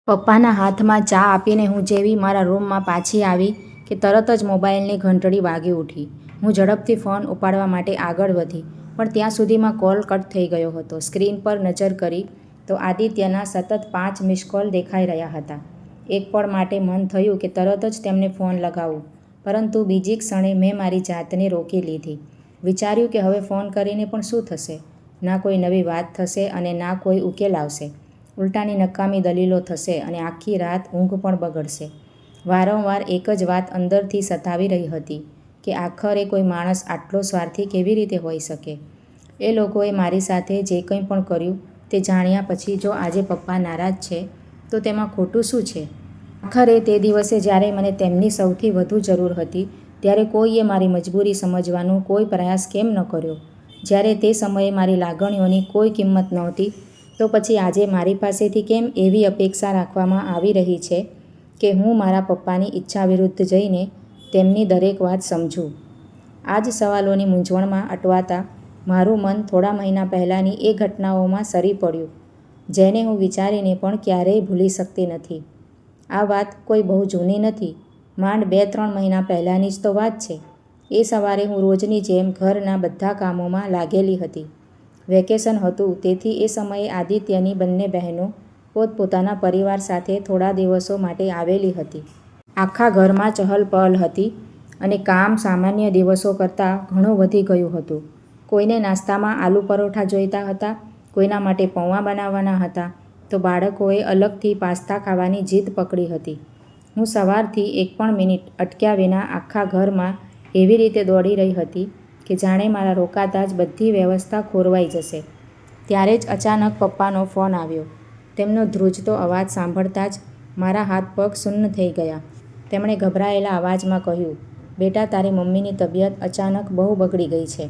પપ્પાના હાથમાં ચા આપીને હું જેવી મારા રૂમમાં પાછી આવી કે તરત જ મોબાઈલની ઘંટડી વાગી ઉઠી. હું ઝડપથી ફોન ઉપાડવા માટે આગળ વધી, પણ ત્યાં સુધીમાં કોલ કટ થઈ ગયો હતો. સ્ક્રીન પર નજર કરી તો આદિત્યના સતત 5 મિસ કોલ દેખાઈ રહ્યા હતા. એક પળ માટે મન થયું કે તરત જ તેમને ફોન લગાવું, પરંતુ બીજી ક્ષણે મેં મારી જાતને રોકી લીધી. વિચાર્યું કે હવે ફોન કરીને પણ શું થશે? ના કોઈ નવી વાત થશે અને ના કોઈ ઉકેલ આવશે. ઉલટાની નકામી દલીલો થશે અને આખી રાત ઊંઘ પણ બગડશે. વારંવાર એક જ વાત અંદરથી સતાવી રહી હતી કે આખરે કોઈ માણસ આટલો સ્વાર્થી કેવી રીતે હોઈ શકે? એ લોકોએ મારી સાથે જે કંઈ પણ કર્યું તે જાણ્યા પછી જો આજે પપ્પા નારાજ છે તો તેમાં ખોટું શું છે? આખરે તે દિવસે જ્યારે મને તેમની સૌથી વધુ જરૂર હતી ત્યારે કોઈએ મારી મજબૂરી સમજવાનો કોઈ પ્રયાસ કેમ ન કર્યો? જ્યારે તે સમયે મારી લાગણીઓની કોઈ કિંમત નહોતી, તો પછી આજે મારી પાસેથી કેમ એવી અપેક્ષા રાખવામાં આવી રહી છે કે હું મારા પપ્પાની ઈચ્છા વિરુદ્ધ જઈને તેમની દરેક વાત સમજું? આ જ સવાલોની મૂંઝવણમાં અટવાતા મારું મન થોડા મહિના પહેલાંની એ ઘટનાઓમાં સરી પડ્યું, જેને હું વિચારીને પણ ક્યારેય ભૂલી શકતી નથી. આ વાત કોઈ બહુ જૂની નથી, માંડ 2-3 મહિના પહેલાંની જ તો વાત છે. એ સવારે હું રોજની જેમ ઘરના બધા કામોમાં લાગેલી હતી. વેકેશન હતું, તેથી એ સમયે આદિત્યની બંને બહેનો પોતપોતાના પરિવાર સાથે થોડા દિવસો માટે આવેલી હતી. આખા ઘરમાં ચહલ-પહલ હતી અને કામ સામાન્ય દિવસો કરતાં ઘણું વધી ગયું હતું. કોઈને નાસ્તામાં આલુ પરોઠા જોઈતા હતા, કોઈના માટે પૌવા બનાવવાના હતા, તો બાળકોએ અલગથી પાસ્તા ખાવાની જીદ પકડી હતી. હું સવારથી એક પણ મિનિટ અટક્યા વિના આખા ઘરમાં એવી રીતે દોડી રહી હતી કે જાણે મારા રોકાતા જ બધી વ્યવસ્થા ખોરવાઈ જશે. ત્યારે જ અચાનક પપ્પાનો ફોન આવ્યો. તેમનો ધ્રુજતો અવાજ સાંભળતા જ મારા હાથ-પગ સૂન્ન થઈ ગયા. તેમણે ગભરાયેલા અવાજમાં કહ્યું, "બેટા, તારી મમ્મીની તબિયત અચાનક બહુ બગડી ગઈ છે.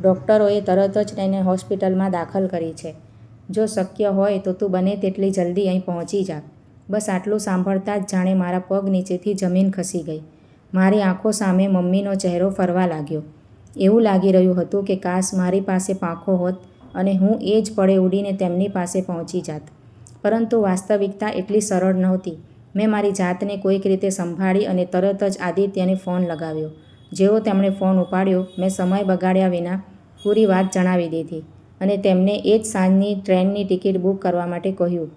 ડૉક્ટરોએ તરત જ તેને હોસ્પિટલમાં દાખલ કરી છે. જો શક્ય હોય તો તું બને તેટલી જલ્દી અહીં પહોંચી જા." બસ આટલું સાંભળતા જ જાણે મારા પગ નીચેથી જમીન ખસી ગઈ. મારી આંખો સામે મમ્મીનો ચહેરો ફરવા લાગ્યો. એવું લાગી રહ્યું હતું કે કાશ મારી પાસે પાંખો હોત અને હું એ જ પળે ઉડીને તેમની પાસે પહોંચી જાત. પરંતુ વાસ્તવિકતા એટલી સરળ નહોતી. મેં મારી જાતને કોઈક રીતે સંભાળી અને તરત જ આદિત્યને ફોન લગાવ્યો. જેવો તેમણે ફોન ઉપાડ્યો, મેં સમય બગાડ્યા વિના પૂરી વાત જણાવી દીધી અને તેમને એ જ સાંજની ટ્રેનની ટિકિટ બુક કરવા માટે કહ્યું.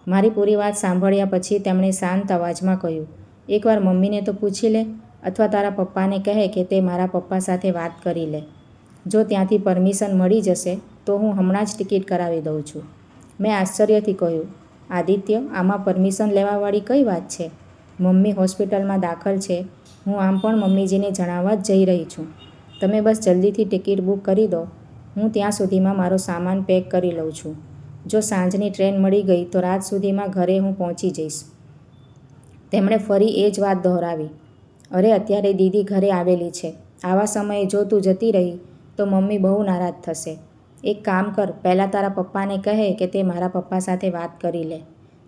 મારી પૂરી વાત સાંભળ્યા પછી તેમણે શાંત અવાજમાં કહ્યું, "એકવાર મમ્મીને તો પૂછી લે, અથવા તારા પપ્પાને કહે કે તે મારા પપ્પા સાથે વાત કરી લે. જો ત્યાંથી પરમિશન મળી જશે તો હું હમણાં જ ટિકિટ કરાવી દઉં છું." મેં આશ્ચર્યથી કહ્યું, "આદિત્ય, આમાં પરમિશન લેવાવાળી કઈ વાત છે? મમ્મી હોસ્પિટલમાં દાખલ છે. હું આમ પણ મમ્મીજીને જણાવવા જ જઈ રહી છું. તમે બસ જલ્દીથી ટિકિટ બુક કરી દો. હું ત્યાં સુધીમાં મારો સામાન પેક કરી લઉં છું. જો સાંજની ટ્રેન મળી ગઈ તો રાત સુધીમાં ઘરે હું પહોંચી જઈશ." તેમણે ફરી એ જ વાત દોહરાવી, "અરે, અત્યારે દીદી ઘરે આવેલી છે. આવા સમયે જો તું જતી રહી તો મમ્મી બહુ નારાજ થશે. એક કામ કર, પહેલાં તારા પપ્પાને કહે કે તે મારા પપ્પા સાથે વાત કરી લે.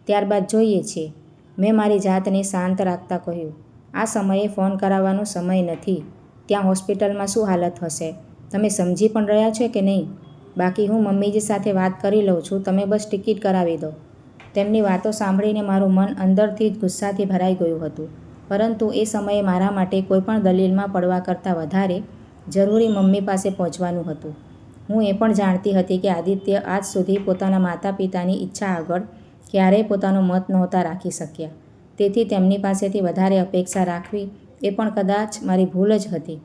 ત્યારબાદ જોઈએ છીએ." મેં મારી જાતને શાંત રાખતા કહ્યું, "આ સમયે ફોન કરાવવાનો સમય નથી. ત્યાં હોસ્પિટલમાં શું હાલત હશે, તમે સમજી પણ રહ્યા છો કે નહીં? બાકી હું મમ્મીજી સાથે વાત કરી લઉં છું, તમે બસ ટિકિટ કરાવી દો." તેમની વાતો સાંભળીને મારું મન અંદરથી જ ગુસ્સાથી ભરાઈ ગયું હતું, પરંતુ એ સમયે મારા માટે કોઈપણ દલીલમાં પડવા કરતાં વધારે જરૂરી મમ્મી પાસે પહોંચવાનું હતું. હું એ પણ જાણતી હતી કે આદિત્ય આજ સુધી પોતાના માતા-પિતાની ઈચ્છા આગળ ક્યારેય પોતાનો મત નહોતા રાખી શક્યા. તેથી તેમની પાસેથી વધારે અપેક્ષા રાખવી એ પણ કદાચ મારી ભૂલ જ હતી.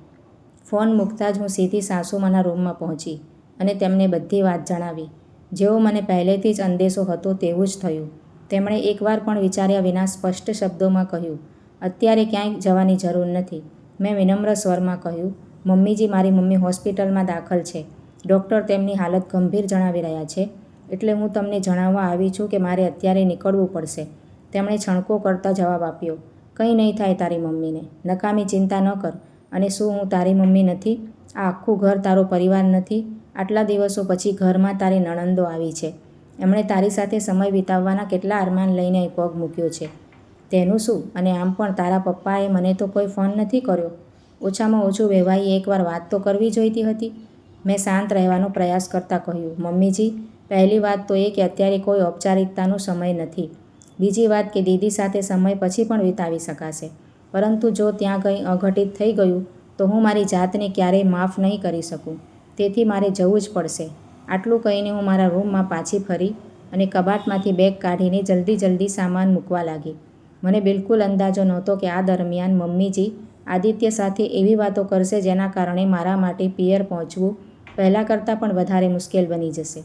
ફોન મૂકતા જ હું સીધી સાસુમાના રૂમમાં પહોંચી અને તેમને બધી વાત જણાવી. જેવો મને પહેલેથી જ અંદેશો હતો તેવું જ થયું. તેમણે એકવાર પણ વિચાર્યા વિના સ્પષ્ટ શબ્દોમાં કહ્યું, "અત્યારે ક્યાંય જવાની જરૂર નથી." મેં વિનમ્ર સ્વરમાં કહ્યું, "મમ્મીજી, મારી મમ્મી હોસ્પિટલમાં દાખલ છે. ડૉક્ટર તેમની હાલત ગંભીર જણાવી રહ્યા છે. એટલે હું તમને જણાવવા આવી છું કે મારે અત્યારે નીકળવું પડશે." તેમણે છણકો કરતા જવાબ આપ્યો, "કંઈ નહીં થાય તારી મમ્મીને. નકામી ચિંતા ન કર. અને શું હું તારી મમ્મી નથી? આ આખું ઘર તારો પરિવાર નથી? આટલા દિવસો પછી ઘરમાં તારી નણંદો આવી છે. એમણે તારી સાથે સમય વિતાવવાના કેટલા અરમાન લઈને અહીં પગ મૂક્યો છે. તેનું શું? અને આમ પણ તારા પપ્પાએ મને તો કોઈ ફોન નથી કર્યો. ઓછામાં ઓછું વેવાઈએ એકવાર વાત તો કરવી જોઈતી હતી." મેં શાંત રહેવાનો પ્રયાસ કરતાં કહ્યું, "મમ્મીજી, પહેલી વાત તો એ કે અત્યારે કોઈ ઔપચારિકતાનો સમય નથી. બીજી વાત કે દીદી સાથે સમય પછી પણ વિતાવી શકાશે, પરંતુ જો ત્યાં કંઈ અઘટિત થઈ ગયું તો હું મારી જાતને ક્યારેય માફ નહીં કરી શકું. તેથી મારે જવું જ પડશે. આટલું કહીને હું મારા રૂમમાં પાછી ફરી અને કબાટમાંથી બેગ કાઢીને જલ્દી સામાન મૂકવા લાગી. મને બિલકુલ અંદાજો નહોતો કે આ દરમિયાન મમ્મીજી આદિત્ય સાથે એવી વાતો કરશે જેના કારણે મારા માટે પિયર પહોંચવું પહેલાં કરતાં પણ વધારે મુશ્કેલ બની જશે.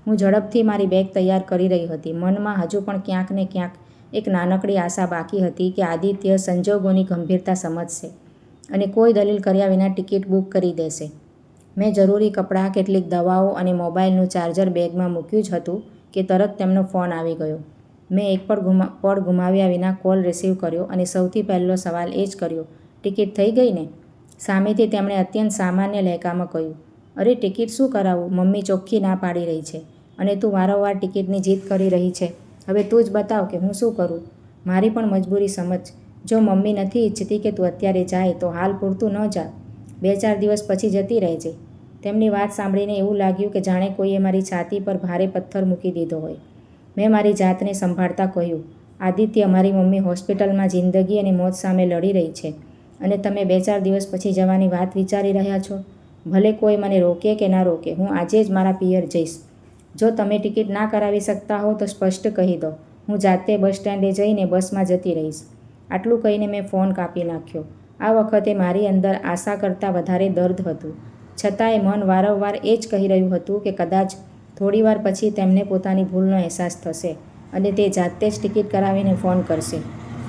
હું ઝડપથી મારી બેગ તૈયાર કરી રહી હતી. મનમાં હજુ પણ ક્યાંક ને ક્યાંક એક નાનકડી આશા બાકી હતી કે આદિત્ય સંજોગોની ગંભીરતા સમજશે અને કોઈ દલીલ કર્યા વિના ટિકિટ બુક કરી દેશે. મેં જરૂરી કપડાં, કેટલીક દવાઓ અને મોબાઈલનું ચાર્જર બેગમાં મૂક્યું જ હતું કે તરત તેમનો ફોન આવી ગયો. મેં એક પળ ગુમાવ્યા વિના કોલ રિસીવ કર્યો અને સૌથી પહેલો સવાલ એ જ કર્યો, ટિકિટ થઈ ગઈ ને? સામેથી તેમણે અત્યંત સામાન્ય લહેકામાં કહ્યું, અરે ટિકિટ શું કરાવું? મમ્મી ચોખ્ખી ના પાડી રહી છે અને તું વારંવાર ટિકિટની જીદ કરી રહી છે. હવે તું જ બતાવ કે હું શું કરું? મારી પણ મજબૂરી સમજ. જો મમ્મી નથી ઈચ્છતી કે તું અત્યારે જાય તો હાલ પૂરતું ન જા. 2-4 દિવસ પછી જતી રહેજે. તેમની વાત સાંભળીને એવું લાગ્યું કે જાણે કોઈએ મારી છાતી પર ભારે પથ્થર મૂકી દીધો હોય. મેં મારી જાતને સંભાળતા કહ્યું, આદિત્ય, મારી મમ્મી હોસ્પિટલમાં જિંદગી અને મોત સામે લડી રહી છે અને તમે 2-4 દિવસ પછી જવાની વાત વિચારી રહ્યા છો. ભલે કોઈ મને રોકે કે ના રોકે, હું આજે જ મારા પિયર જઈશ. જો તમે ટિકિટ ના કરાવી શકતા હો તો સ્પષ્ટ કહી દો. હું જાતે બસ સ્ટેન્ડે જઈને બસમાં જતી રહીશ. આટલું કહીને મેં ફોન કાપી નાખ્યો. આ વખતે મારી અંદર આશા કરતાં વધારે દર્દ હતું. છતાંય મન વારંવાર એ જ કહી રહ્યું હતું કે કદાચ થોડીવાર પછી તેમને પોતાની ભૂલનો અહેસાસ થશે અને તે જાતે જ ટિકિટ કરાવીને ફોન કરશે.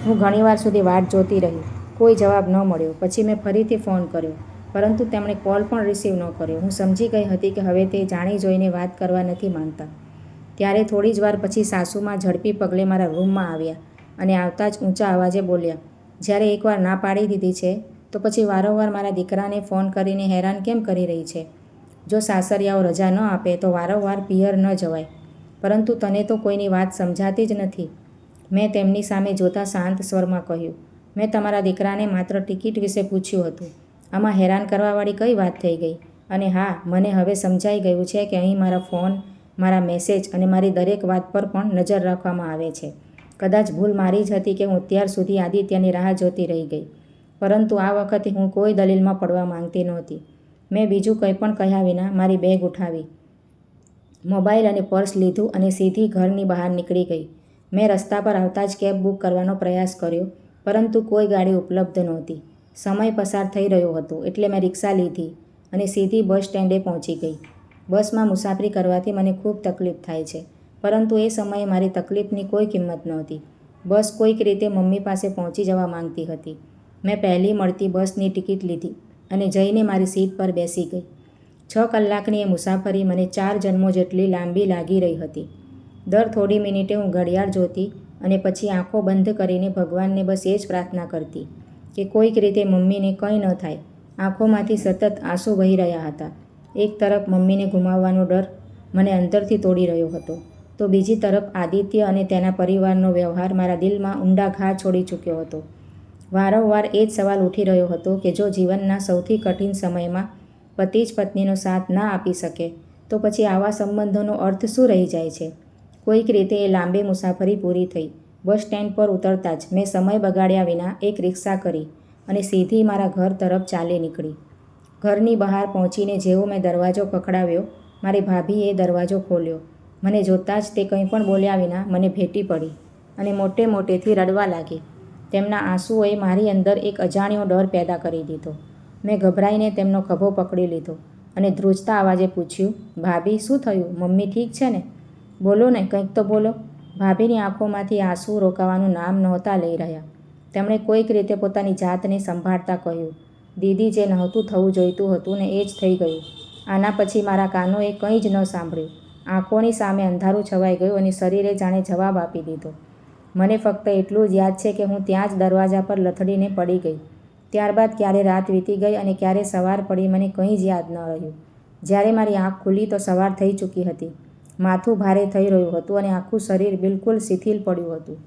હું ઘણીવાર સુધી વાટ જોતી રહી. કોઈ જવાબ ન મળ્યો. પછી મેં ફરીથી ફોન કર્યો, પરંતુ તેમણે કોલ પણ રિસીવ ન કર્યો. હું સમજી ગઈ હતી કે હવે તે જાણી જોઈને વાત કરવા નથી માંગતા. ત્યારે થોડી જ વાર પછી સાસુમાં ઝડપી પગલે મારા રૂમમાં આવ્યા અને આવતા જ ઊંચા અવાજે બોલ્યા, જ્યારે એકવાર ના પાડી દીધી છે તો પછી વારંવાર મારા દીકરાને ફોન કરીને હેરાન કેમ કરી રહી છે? જો સાસરિયાઓ રજા ન આપે તો વારંવાર પિયર ન જવાય, પરંતુ તને તો કોઈની વાત સમજાતી જ નથી. મેં તેમની સામે જોતા શાંત સ્વરમાં કહ્યું, મેં તમારા દીકરાને માત્ર ટિકિટ વિશે પૂછ્યું હતું. આમાં હેરાન કરવાવાળી કઈ વાત થઈ ગઈ? અને હા, મને હવે સમજાઈ ગયું છે કે અહીં મારા ફોન, મારા મેસેજ અને મારી દરેક વાત પર પણ નજર રાખવામાં આવે છે. કદાચ ભૂલ મારી જ હતી કે હું અત્યાર સુધી આદિત્યની રાહ જોતી રહી ગઈ, પરંતુ આ વખતે હું કોઈ દલીલમાં પડવા માંગતી નહોતી. મેં બીજું કંઈ પણ કહ્યા વિના મારી બેગ ઉઠાવી, મોબાઈલ અને પર્સ લીધું અને સીધી ઘરની બહાર નીકળી ગઈ. મેં રસ્તા પર આવતા જ કેબ બુક કરવાનો પ્રયાસ કર્યો, પરંતુ કોઈ ગાડી ઉપલબ્ધ નહોતી. સમય પસાર થઈ રહ્યો હતો એટલે મેં રિક્ષા લીધી અને સીધી બસ સ્ટેન્ડે પહોંચી ગઈ. બસમાં મુસાફરી કરવાથી મને ખૂબ તકલીફ થાય છે, પરંતુ એ સમયે મારી તકલીફની કોઈ કિંમત નહોતી. બસ કોઈક રીતે મમ્મી પાસે પહોંચી જવા માંગતી હતી. મેં પહેલી મળતી બસની ટિકિટ લીધી અને જઈને મારી સીટ પર બેસી ગઈ. 6 કલાકની એ મુસાફરી મને 4 જન્મો જેટલી લાંબી લાગી રહી હતી. દર થોડી મિનિટે હું ઘડિયાળ જોતી અને પછી આંખો બંધ કરીને ભગવાનને બસ એ જ પ્રાર્થના કરતી કે કોઈક રીતે મમ્મીને કંઈ ન થાય. આંખોમાંથી સતત આંસુ વહી રહ્યા હતા. એક તરફ મમ્મીને ગુમાવવાનો ડર મને અંદરથી તોડી રહ્યો હતો, તો બીજી તરફ આદિત્ય અને તેના પરિવારનો વ્યવહાર મારા દિલમાં ઊંડા ઘા છોડી ચૂક્યો હતો. વારંવાર એ જ સવાલ ઉઠી રહ્યો હતો કે જો જીવનના સૌથી કઠિન સમયમાં પતિ જ પત્નીનો સાથ ના આપી શકે તો પછી આવા સંબંધોનો અર્થ શું રહી જાય છે? કોઈક રીતે એ લાંબી મુસાફરી પૂરી થઈ. બસ સ્ટેન્ડ પર ઉતરતા જ મેં સમય બગાડ્યા વિના એક રિક્ષા કરી અને સીધી મારા ઘર તરફ ચાલી નીકળી. ઘરની બહાર પહોંચીને જેવો મેં દરવાજો ખખડાવ્યો, મારી ભાભીએ દરવાજો ખોલ્યો. મને જોતાં જ તે કંઈ પણ બોલ્યા વિના મને ભેટી પડી અને મોટે મોટેથી રડવા લાગી. તેમના આંસુઓએ મારી અંદર એક અજાણ્યો ડર પેદા કરી દીધો. મેં ગભરાઈને તેમનો ખભો પકડી લીધો અને ધ્રુજતા અવાજે પૂછ્યું, ભાભી, શું થયું? મમ્મી ઠીક છે ને? બોલો ને, કંઈક તો બોલો. ભાભીની આંખોમાંથી આંસુ રોકાવાનું નામ નહોતા લઈ રહ્યા. તેમણે કોઈક રીતે પોતાની જાતને સંભાળતા કહ્યું, દીદી, જે નહોતું થવું જોઈતું હતું ને એ જ થઈ ગયું. આના પછી મારા કાનોએ કંઈ જ ન સાંભળ્યું. આંખોની સામે અંધારું છવાઈ ગયું અને શરીરે જાણે જવાબ આપી દીધો. મને ફક્ત એટલું જ યાદ છે કે હું ત્યાં જ દરવાજા પર લથડીને પડી ગઈ. ત્યારબાદ ક્યારે રાત વીતી ગઈ અને ક્યારે સવાર પડી મને કંઈ જ યાદ ન રહ્યું. જ્યારે મારી આંખ ખુલી તો સવાર થઈ ચૂકી હતી. માથું ભારે થઈ રહ્યું હતું અને આખું શરીર બિલકુલ શિથિલ પડ્યું હતું.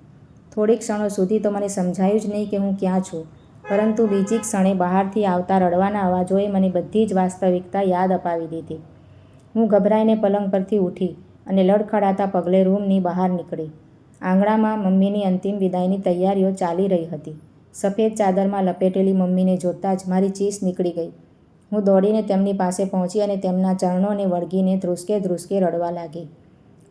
થોડીક ક્ષણો સુધી તો મને સમજાયું જ નહીં કે હું ક્યાં છું, પરંતુ બીજી ક્ષણે બહારથી આવતા રડવાના અવાજોએ મને બધી જ વાસ્તવિકતા યાદ અપાવી દીધી. હું ગભરાઈને પલંગ પરથી ઉઠી અને લડખડાતા પગલે રૂમની બહાર નીકળી. આંગણામાં મમ્મીની અંતિમ વિદાયની તૈયારીઓ ચાલી રહી હતી. સફેદ ચાદરમાં લપેટેલી મમ્મીને જોતાં જ મારી ચીસ નીકળી ગઈ. હું દોડીને તેમની પાસે પહોંચી અને તેમના ચરણોને વળગીને ધ્રુસકે ધ્રુસકે રડવા લાગી.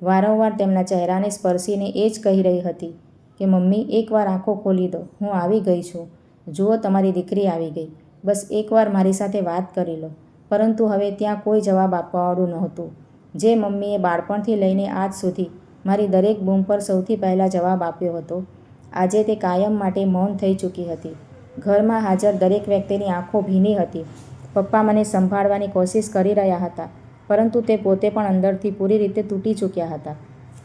વારંવાર તેમના ચહેરાને સ્પર્શીને એ જ કહી રહી હતી કે મમ્મી, એકવાર આંખો ખોલી દો, હું આવી ગઈ છું. જુઓ, તમારી દીકરી આવી ગઈ. બસ એકવાર મારી સાથે વાત કરી લો. પરંતુ હવે ત્યાં કોઈ જવાબ આપવાવાળું નહોતું. જે મમ્મીએ બાળપણથી લઈને આજ સુધી મારી દરેક બૂમ પર સૌથી પહેલાં જવાબ આપ્યો હતો, આજે તે કાયમ માટે મૌન થઈ ચૂકી હતી. ઘરમાં હાજર દરેક વ્યક્તિની આંખો ભીની હતી. પપ્પા મને સંભાળવાની કોશિશ કરી રહ્યા હતા, પરંતુ તે પોતે પણ અંદરથી પૂરી રીતે તૂટી ચૂક્યા હતા.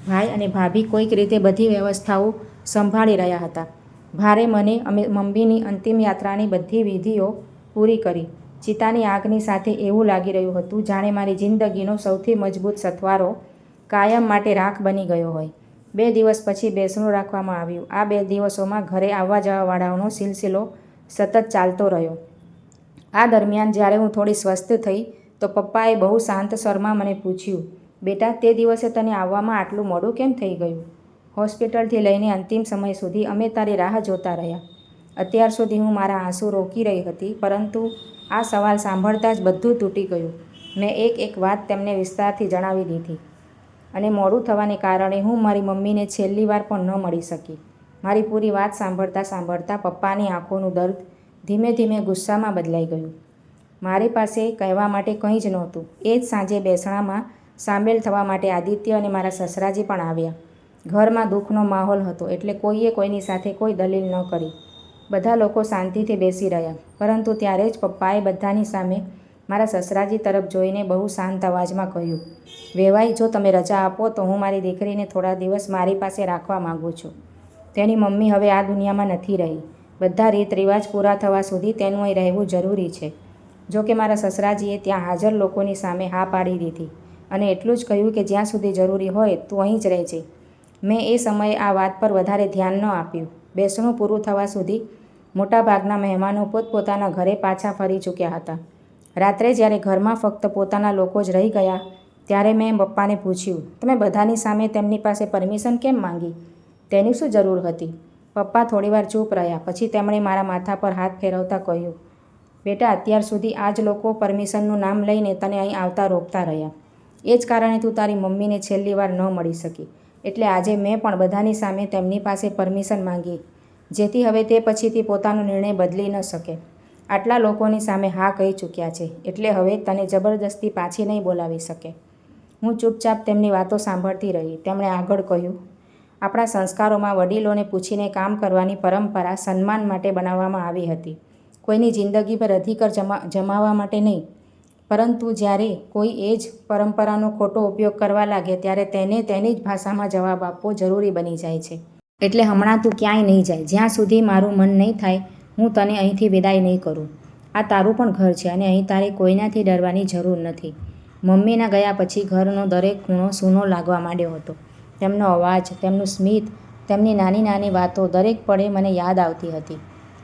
ભાઈ અને ભાભી કોઈક રીતે બધી વ્યવસ્થાઓ સંભાળી રહ્યા હતા. ભારે મને અમે મમ્મીની અંતિમ યાત્રાની બધી વિધિઓ પૂરી કરી. ચિતાની આગની સાથે એવું લાગી રહ્યું હતું જાણે મારી જિંદગીનો સૌથી મજબૂત સથવારો કાયમ માટે રાખ બની ગયો હોય. 2 દિવસ પછી બેસણું રાખવામાં આવ્યું. આ 2 દિવસોમાં ઘરે આવવા જવાવાળાઓનો સિલસિલો સતત ચાલતો રહ્યો. આ દરમિયાન જ્યારે હું થોડી સ્વસ્થ થઈ તો પપ્પાએ બહુ શાંત સ્વરમાં મને પૂછ્યું, બેટા, તે દિવસે તને આવવામાં આટલું મોડું કેમ થઈ ગયું? હોસ્પિટલથી લઈને અંતિમ સમય સુધી અમે તારી રાહ જોતા રહ્યા. અત્યાર સુધી હું મારા આંસુ રોકી રહી હતી, પરંતુ આ સવાલ સાંભળતા જ બધું તૂટી ગયું. મેં એક વાત તેમને વિસ્તારથી જણાવી દીધી અને મોડું થવાને કારણે હું મારી મમ્મીને છેલ્લી વાર પણ ન મળી શકી. મારી પૂરી વાત સાંભળતા પપ્પાની આંખોનું દર્દ ધીમે ધીમે ગુસ્સામાં બદલાઈ ગયું. મારી પાસે કહેવા માટે કંઈ જ નહોતું. એ જ સાંજે બેસણામાં સામેલ થવા માટે આદિત્ય અને મારા સસરાજી પણ આવ્યા. ઘરમાં દુઃખનો માહોલ હતો, એટલે કોઈએ કોઈની સાથે કોઈ દલીલ ન કરી. બધા લોકો શાંતિથી બેસી રહ્યા, પરંતુ ત્યારે જ પપ્પાએ બધાની સામે મારા સસરાજી તરફ જોઈને બહુ શાંત અવાજમાં કહ્યું, વેવાઈ, જો તમે રજા આપો તો હું મારી દીકરીને થોડા દિવસ મારી પાસે રાખવા માગું છું. તેની મમ્મી હવે આ દુનિયામાં નથી રહી. બધા રીત રિવાજ પૂરા થવા સુધી તેનું અહીં રહેવું જરૂરી છે. જો કે મારા સસરાજીએ ત્યાં હાજર લોકોની સામે હા પાડી દીધી અને એટલું જ કહ્યું કે જ્યાં સુધી જરૂરી હોય તું અહીં જ રહેજે. મેં એ સમયે આ વાત પર વધારે ધ્યાન ન આપ્યું. બેસણું પૂરું થવા સુધી મોટાભાગના મહેમાનો પોતપોતાના ઘરે પાછા ફરી ચૂક્યા હતા. રાત્રે જ્યારે ઘરમાં ફક્ત પોતાના લોકો જ રહી ગયા, ત્યારે મેં પપ્પાને પૂછ્યું, તમે બધાની સામે તેમની પાસે પરમિશન કેમ માંગી? તેની શું જરૂર હતી? પપ્પા થોડીવાર ચૂપ રહ્યા. પછી તેમણે મારા માથા પર હાથ ફેરવતા કહ્યું, બેટા, અત્યાર સુધી આ જ લોકો પરમિશનનું નામ લઈને તને અહીં આવતા રોકતા રહ્યા. એ જ કારણે તું તારી મમ્મીને છેલ્લી વાર ન મળી શકી. એટલે આજે મેં પણ બધાની સામે તેમની પાસે પરમિશન માંગી, જેથી હવે તે પછીથી પોતાનો નિર્ણય બદલી ન શકે. આટલા લોકોની સામે હા કહી ચૂક્યા છે, એટલે હવે તને જબરદસ્તી પાછી નહીં બોલાવી શકે. હું ચૂપચાપ તેમની વાતો સાંભળતી રહી. તેમણે આગળ કહ્યું, આપણા સંસ્કારોમાં વડીલોને પૂછીને કામ કરવાની પરંપરા સન્માન માટે બનાવવામાં આવી હતી, કોઈની જિંદગી પર અધિકાર જમાવવા માટે નહીં. પરંતુ જ્યારે કોઈ એ જ પરંપરાનો ખોટો ઉપયોગ કરવા લાગે ત્યારે તેને તેની જ ભાષામાં જવાબ આપવો જરૂરી બની જાય છે. એટલે હમણાં તું ક્યાંય નહીં જાય. જ્યાં સુધી મારું મન નહીં થાય, હું તને અહીંથી વિદાય નહીં કરું. આ તારું પણ ઘર છે અને અહીં તારે કોઈનાથી ડરવાની જરૂર નથી. મમ્મીના ગયા પછી ઘરનો દરેક ખૂણો સૂનો લાગવા માંડ્યો હતો. તેમનો અવાજ, તેમનું સ્મિત, તેમની નાની નાની વાતો દરેક પળે મને યાદ આવતી હતી.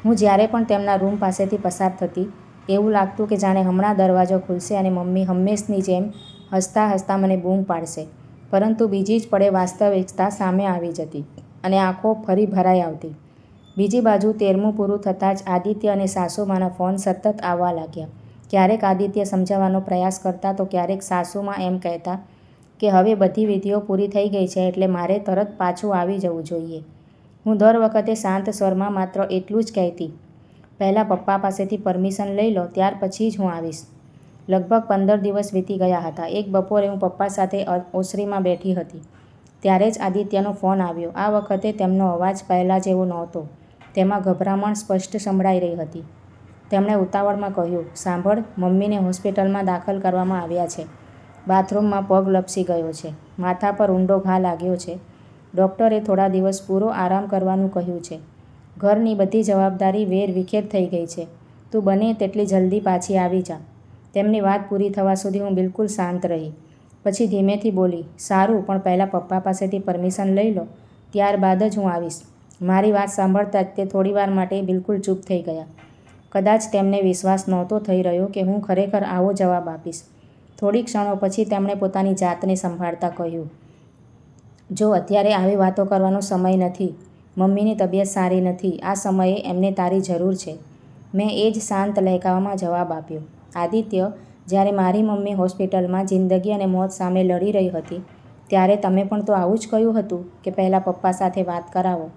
હું જ્યારે પણ તેમના રૂમ પાસેથી પસાર થતી, એવું લાગતું કે જાણે હમણાં દરવાજો ખુલશે અને મમ્મી હંમેશની જેમ હસતા હસતા મને બૂમ પાડશે. પરંતુ બીજી જ પળે વાસ્તવિકતા સામે આવી જતી અને આંખો ફરી ભરાઈ આવતી. બીજી બાજુ 13મું પૂરું થતાં જ આદિત્ય અને સાસુમાના ફોન સતત આવવા લાગ્યા. ક્યારેક આદિત્ય સમજાવવાનો પ્રયાસ કરતા તો ક્યારેક સાસુમાં એમ કહેતા કે હવે બધી વિધિઓ પૂરી થઈ ગઈ છે, એટલે મારે તરત પાછું આવી જવું જોઈએ. હું દર વખતે શાંત સ્વરમાં માત્ર એટલું જ કહેતી, પહેલાં પપ્પા પાસેથી પરમિશન લઈ લો, ત્યાર પછી જ હું આવીશ. લગભગ 15 દિવસ વીતી ગયા હતા. એક બપોરે હું પપ્પા સાથે ઓસરીમાં બેઠી હતી, ત્યારે જ આદિત્યનો ફોન આવ્યો. આ વખતે તેમનો અવાજ પહેલાં જેવો નહોતો. તેમાં ગભરામણ સ્પષ્ટ સંભળાઈ રહી હતી. તેમણે ઉતાવળમાં કહ્યું, સાંભળ, મમ્મીને હોસ્પિટલમાં દાખલ કરવામાં આવ્યા છે. બાથરૂમમાં પગ લપસી ગયો છે, માથા પર ઊંડો ઘા લાગ્યો છે. ડૉક્ટરે થોડા દિવસ પૂરો આરામ કરવાનું કહ્યું છે. ઘરની બધી જવાબદારી વેરવિખેર થઈ ગઈ છે. તું બને તેટલી જલ્દી પાછી આવી જા. તેમની વાત પૂરી થવા સુધી હું બિલકુલ શાંત રહી. પછી ધીમેથી બોલી, સારું, પણ પહેલાં પપ્પા પાસેથી પરમિશન લઈ લો, ત્યારબાદ જ હું આવીશ. મારી વાત સાંભળતા જ તે થોડીવાર માટે બિલકુલ ચૂપ થઈ ગયા. કદાચ તેમને વિશ્વાસ નહોતો થઈ રહ્યો કે હું ખરેખર આવો જવાબ આપીશ. થોડી ક્ષણો પછી તેમણે પોતાની જાતને સંભાળતા કહ્યું, જો અત્યારે આવી વાતો કરવાનો સમય નથી. મમ્મીની તબિયત સારી નથી. આ સમયે એમને તારી જરૂર છે. મેં એ જ શાંત લહેકામાં જવાબ આપ્યો. આદિત્ય, જ્યારે મારી મમ્મી હોસ્પિટલમાં જિંદગી અને મોત સામે લડી રહી હતી, ત્યારે તમે પણ તો આવું જ કહ્યું હતું કે પહેલાં પપ્પા સાથે વાત કરાવો,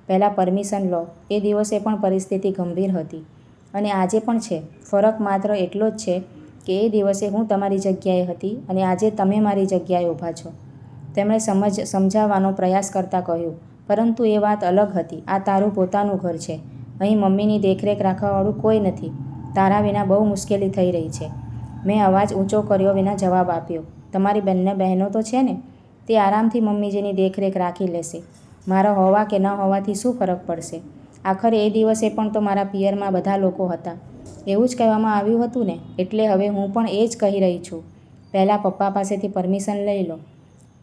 પહેલાં પરમિશન લો. એ દિવસે પણ પરિસ્થિતિ ગંભીર હતી અને આજે પણ છે. ફરક માત્ર એટલો જ છે કે એ દિવસે હું તમારી જગ્યાએ હતી અને આજે તમે મારી જગ્યાએ ઊભા છો. તેમણે સમજાવવાનો પ્રયાસ કરતાં કહ્યું, પરંતુ એ વાત અલગ હતી. આ તારું પોતાનું ઘર છે. અહીં મમ્મીની દેખરેખ રાખવાવાળું કોઈ નથી. તારા વિના બહુ મુશ્કેલી થઈ રહી છે. મેં અવાજ ઊંચો કર્યો વિના જવાબ આપ્યો. તમારી બંને બહેનો તો છે ને? તે આરામથી મમ્મીજીની દેખરેખ રાખી લેશે. મારા હોવા કે ન હોવાથી શું ફરક પડશે? આખરે એ દિવસે પણ તો મારા પિયરમાં બધા લોકો હતા. એવું જ કહેવામાં આવ્યું હતું ને? એટલે હવે હું પણ એ જ કહી રહી છું. પહેલાં પપ્પા પાસેથી પરમિશન લઈ લો.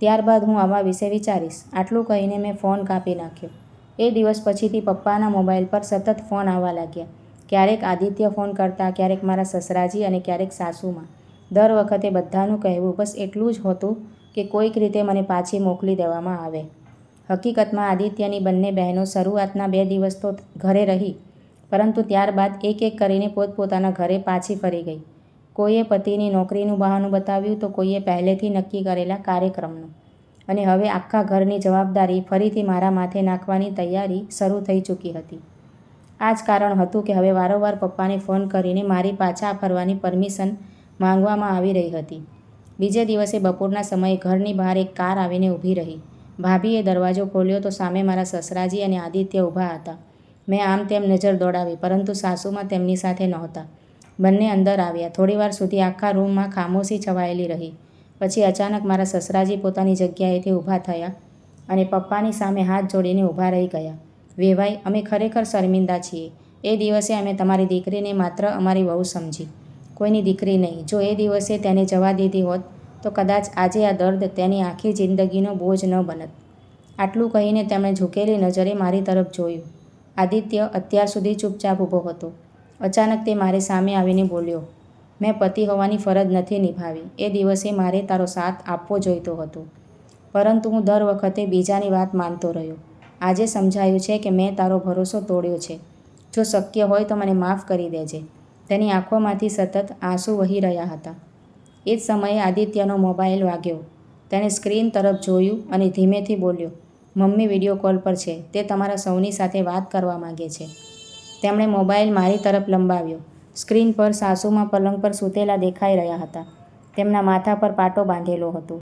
ત્યારબાદ હું આવા વિશે વિચારીશ. આટલું કહીને મેં ફોન કાપી નાખ્યો. એ દિવસ પછીથી પપ્પાના મોબાઈલ પર સતત ફોન આવવા લાગ્યા. ક્યારેક આદિત્ય ફોન કરતા, ક્યારેક મારા સસરાજી અને ક્યારેક સાસુમાં. દર વખતે બધાનું કહેવું બસ એટલું જ હતું કે કોઈક રીતે મને પાછી મોકલી દેવામાં આવે. હકીકતમાં આદિત્યની બંને બહેનો શરૂઆતના 2 દિવસ તો ઘરે રહી, પરંતુ ત્યારબાદ એક એક કરીને પોતપોતાના ઘરે પાછી ફરી ગઈ. કોઈએ પતિની નોકરીનું બહાનું બતાવ્યું તો કોઈએ પહેલેથી નક્કી કરેલા કાર્યક્રમનું. અને હવે આખા ઘરની જવાબદારી ફરીથી મારા માથે નાખવાની તૈયારી શરૂ થઈ ચૂકી હતી. આ જ કારણ હતું કે હવે વારંવાર પપ્પાને ફોન કરીને મારી પાછા ફરવાની પરમિશન માંગવામાં આવી રહી હતી. બીજે દિવસે બપોરના સમયે ઘરની બહાર એક કાર આવીને ઊભી રહી. ભાભીએ દરવાજો ખોલ્યો તો સામે મારા સસરાજી અને આદિત્ય ઊભા હતા. મેં આમ તેમ નજર દોડાવી, પરંતુ સાસુમાં તેમની સાથે નહોતા. બંને અંદર આવ્યા. થોડીવાર સુધી આખા રૂમમાં ખામોશી છવાયેલી રહી. પછી અચાનક મારા સસરાજી પોતાની જગ્યાએથી ઊભા થયા અને પપ્પાની સામે હાથ જોડીને ઊભા રહી ગયા. વેવાઈ, અમે ખરેખર શર્મિંદા છીએ. એ દિવસે અમે તમારી દીકરીને માત્ર અમારી વહુ સમજી, કોઈની દીકરી નહીં. જો એ દિવસે તેને જવા દીધી હોત તો કદાચ આજે આ દર્દ તેની આખી જિંદગીનો બોજ ન બનત. આટલું કહીને તેમણે ઝૂકેલી નજરે મારી તરફ જોયું. આદિત્ય અત્યાર સુધી ચૂપચાપ ઊભો હતો. અચાનક તે મારી સામે આવીને બોલ્યો, મેં પતિ હોવાની ફરજ નથી નિભાવી. એ દિવસે મારે તારો સાથ આપવો જોઈતો હતો, પરંતુ હું દર વખતે બીજાની વાત માનતો રહ્યો. આજે સમજાયું છે કે મેં તારો ભરોસો તોડ્યો છે. જો શક્ય હોય તો મને માફ કરી દેજે. તેની આંખોમાંથી સતત આંસુ વહી રહ્યા હતા. એ જ સમયે આદિત્યનો મોબાઈલ વાગ્યો. તેણે સ્ક્રીન તરફ જોયું અને ધીમેથી બોલ્યો, મમ્મી વિડીયો કોલ પર છે. તે તમારા સૌની સાથે વાત કરવા માંગે છે. તેમણે મોબાઈલ મારી તરફ લંબાવ્યો. સ્ક્રીન પર સાસુમાં પલંગ પર સૂતેલા દેખાઈ રહ્યા હતા. તેમના માથા પર પાટો બાંધેલો હતો.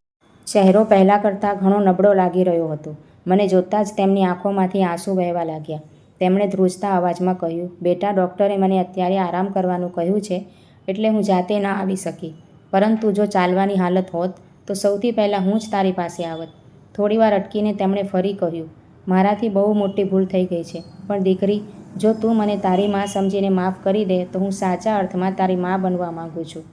ચહેરો પહેલાં કરતાં ઘણો નબળો લાગી રહ્યો હતો. મને જોતાં જ તેમની આંખોમાંથી આંસુ વહેવા લાગ્યા. તેમણે ધ્રુજતા અવાજમાં કહ્યું, બેટા, ડૉક્ટરે મને અત્યારે આરામ કરવાનું કહ્યું છે, એટલે હું જાતે ન આવી શકી. પરંતુ જો ચાલવાની હાલત હોત તો સૌથી પહેલાં હું જ તારી પાસે આવત. થોડીવાર અટકીને તેમણે ફરી કહ્યું, મારાથી બહુ મોટી ભૂલ થઈ ગઈ છે, પણ દીકરી, જો તું મને તારી માં સમજીને માફ કરી દે તો હું સાચા અર્થમાં તારી માં બનવા માંગુ છું.